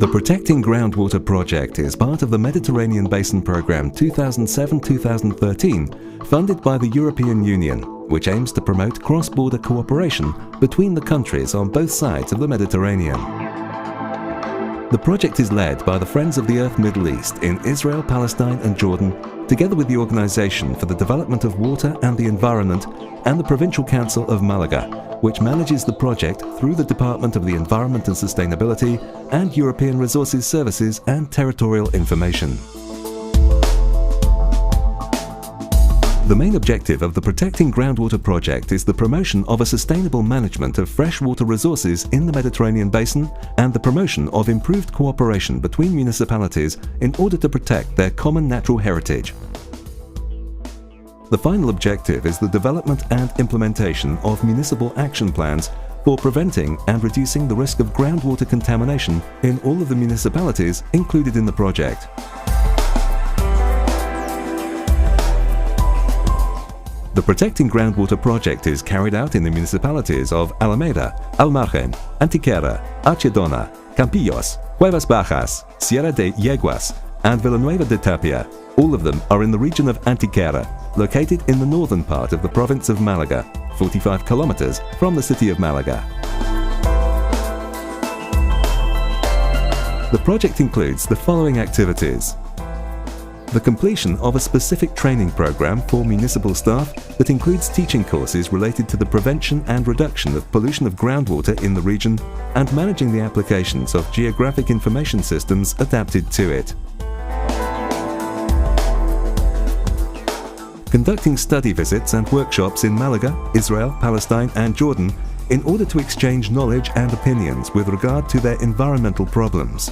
The Protecting Groundwater project is part of the Mediterranean Basin Programme 2007-2013, funded by the European Union, which aims to promote cross-border cooperation between the countries on both sides of the Mediterranean. The project is led by the Friends of the Earth Middle East in Israel, Palestine and Jordan, together with the Organization for the Development of Water and the Environment and the Provincial Council of Malaga, which manages the project through the Department of the Environment and Sustainability and European Resources Services and Territorial Information. The main objective of the Protecting Groundwater project is the promotion of a sustainable management of freshwater resources in the Mediterranean Basin and the promotion of improved cooperation between municipalities in order to protect their common natural heritage. The final objective is the development and implementation of municipal action plans for preventing and reducing the risk of groundwater contamination in all of the municipalities included in the project. The Protecting Groundwater project is carried out in the municipalities of Alameda, Almargen, Antequera, Archidona, Campillos, Cuevas Bajas, Sierra de Yeguas and Villanueva de Tapia. All of them are in the region of Antequera, located in the northern part of the province of Malaga, 45 kilometers from the city of Malaga. The project includes the following activities: the completion of a specific training program for municipal staff that includes teaching courses related to the prevention and reduction of pollution of groundwater in the region and managing the applications of geographic information systems adapted to it. Conducting study visits and workshops in Malaga, Israel, Palestine and Jordan in order to exchange knowledge and opinions with regard to their environmental problems.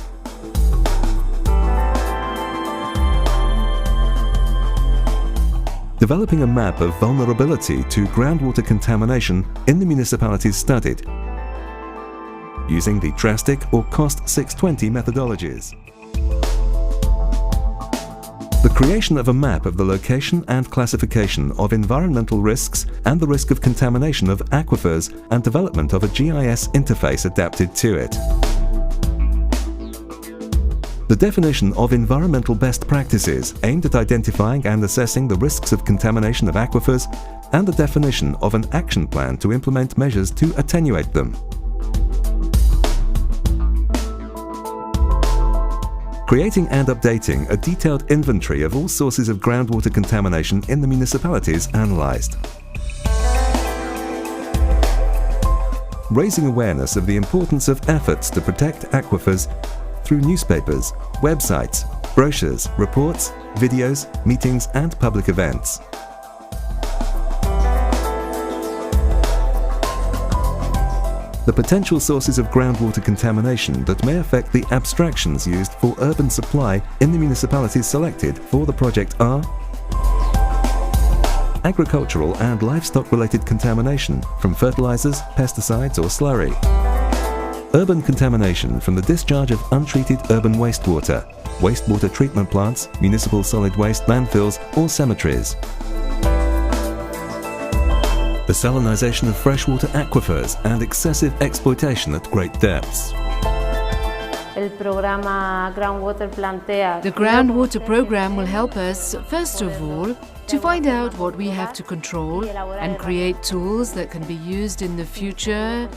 Developing a map of vulnerability to groundwater contamination in the municipalities studied, using the drastic or cost 620 methodologies. The creation of a map of the location and classification of environmental risks and the risk of contamination of aquifers and development of a GIS interface adapted to it. The definition of environmental best practices aimed at identifying and assessing the risks of contamination of aquifers and the definition of an action plan to implement measures to attenuate them. Creating and updating a detailed inventory of all sources of groundwater contamination in the municipalities analyzed. Raising awareness of the importance of efforts to protect aquifers through newspapers, websites, brochures, reports, videos, meetings and public events. The potential sources of groundwater contamination that may affect the abstractions used for urban supply in the municipalities selected for the project are agricultural and livestock-related contamination from fertilizers, pesticides or slurry. Urban contamination from the discharge of untreated urban wastewater, wastewater treatment plants, municipal solid waste landfills or cemeteries. The salinization of freshwater aquifers and excessive exploitation at great depths. The groundwater program will help us, first of all, to find out what we have to control and create tools that can be used in the future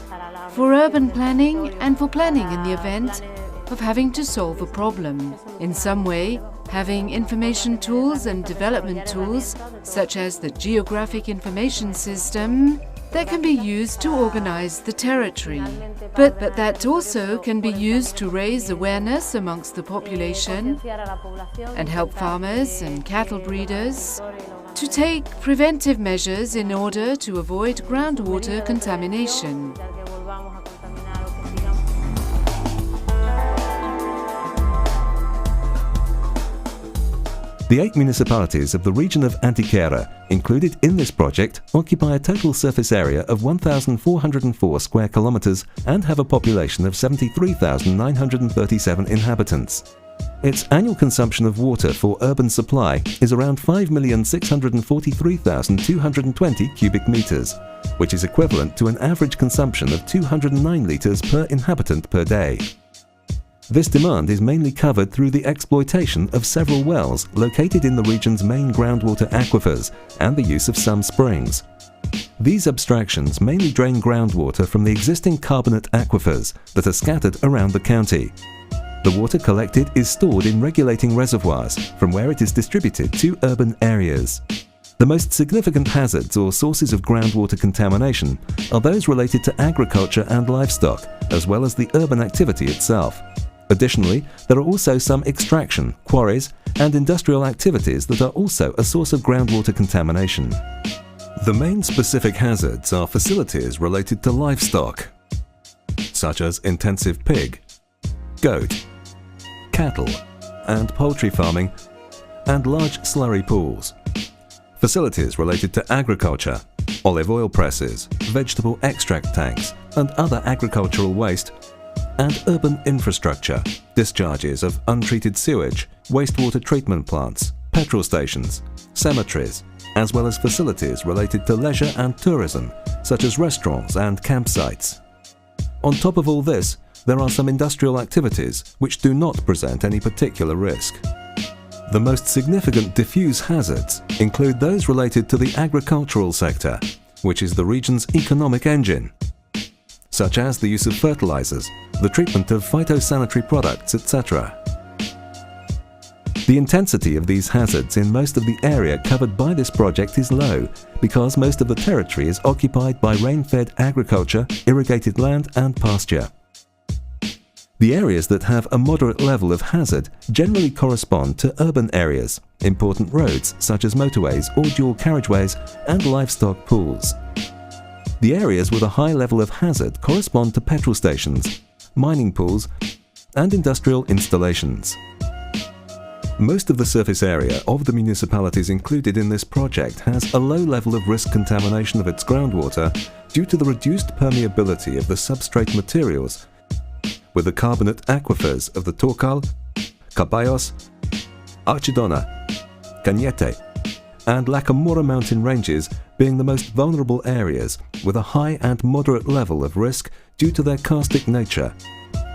for urban planning and for planning in the event of having to solve a problem. In some way, having information tools and development tools, such as the geographic information system, that can be used to organize the territory. But that also can be used to raise awareness amongst the population and help farmers and cattle breeders to take preventive measures in order to avoid groundwater contamination. The 8 municipalities of the region of Antequera included in this project occupy a total surface area of 1,404 square kilometers and have a population of 73,937 inhabitants. Its annual consumption of water for urban supply is around 5,643,220 cubic meters, which is equivalent to an average consumption of 209 liters per inhabitant per day. This demand is mainly covered through the exploitation of several wells located in the region's main groundwater aquifers and the use of some springs. These abstractions mainly drain groundwater from the existing carbonate aquifers that are scattered around the county. The water collected is stored in regulating reservoirs, from where it is distributed to urban areas. The most significant hazards or sources of groundwater contamination are those related to agriculture and livestock, as well as the urban activity itself. Additionally, there are also some extraction, quarries, and industrial activities that are also a source of groundwater contamination. The main specific hazards are facilities related to livestock, such as intensive pig, goat, cattle, and poultry farming, and large slurry pools. Facilities related to agriculture, olive oil presses, vegetable extract tanks, and other agricultural waste, and urban infrastructure, discharges of untreated sewage, wastewater treatment plants, petrol stations, cemeteries, as well as facilities related to leisure and tourism, such as restaurants and campsites. On top of all this, there are some industrial activities which do not present any particular risk. The most significant diffuse hazards include those related to the agricultural sector, which is the region's economic engine, such as the use of fertilizers, the treatment of phytosanitary products, etc. The intensity of these hazards in most of the area covered by this project is low, because most of the territory is occupied by rain-fed agriculture, irrigated land and pasture. The areas that have a moderate level of hazard generally correspond to urban areas, important roads such as motorways or dual carriageways, and livestock pools. The areas with a high level of hazard correspond to petrol stations, mining pools, and industrial installations. Most of the surface area of the municipalities included in this project has a low level of risk contamination of its groundwater due to the reduced permeability of the substrate materials, with the carbonate aquifers of the Torcal, Cabayos, Archidona, Cañete, and Lacamora mountain ranges being the most vulnerable areas with a high and moderate level of risk due to their karstic nature,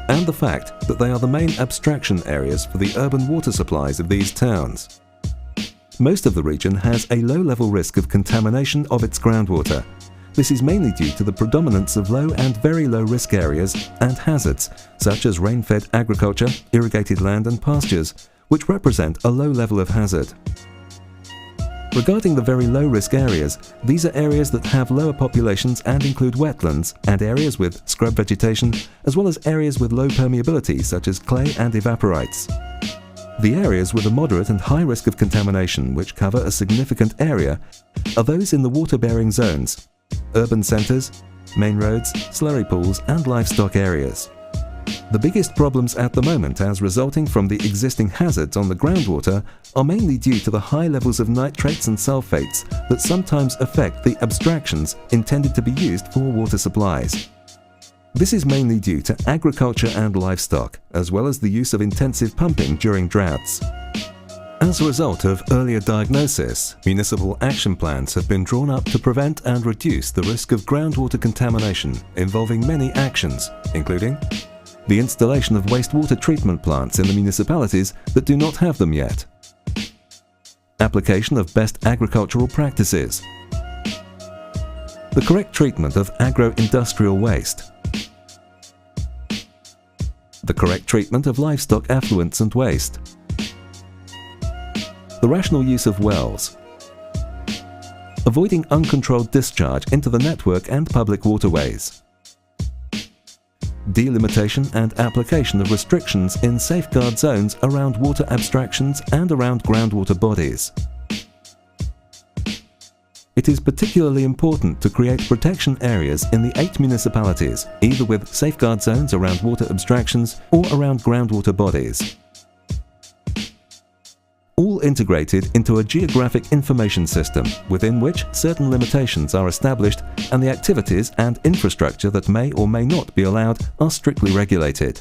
and the fact that they are the main abstraction areas for the urban water supplies of these towns. Most of the region has a low-level risk of contamination of its groundwater. This is mainly due to the predominance of low and very low-risk areas and hazards, such as rain-fed agriculture, irrigated land and pastures, which represent a low level of hazard. Regarding the very low-risk areas, these are areas that have lower populations and include wetlands and areas with scrub vegetation, as well as areas with low permeability such as clay and evaporites. The areas with a moderate and high risk of contamination, which cover a significant area, are those in the water-bearing zones, urban centres, main roads, slurry pools and livestock areas. The biggest problems at the moment as resulting from the existing hazards on the groundwater are mainly due to the high levels of nitrates and sulfates that sometimes affect the abstractions intended to be used for water supplies. This is mainly due to agriculture and livestock, as well as the use of intensive pumping during droughts. As a result of earlier diagnosis, municipal action plans have been drawn up to prevent and reduce the risk of groundwater contamination involving many actions, including the installation of wastewater treatment plants in the municipalities that do not have them yet, application of best agricultural practices, the correct treatment of agro-industrial waste, the correct treatment of livestock effluents and waste, the rational use of wells, avoiding uncontrolled discharge into the network and public waterways, delimitation and application of restrictions in safeguard zones around water abstractions and around groundwater bodies. It is particularly important to create protection areas in the 8 municipalities, either with safeguard zones around water abstractions or around groundwater bodies, all integrated into a geographic information system within which certain limitations are established and the activities and infrastructure that may or may not be allowed are strictly regulated.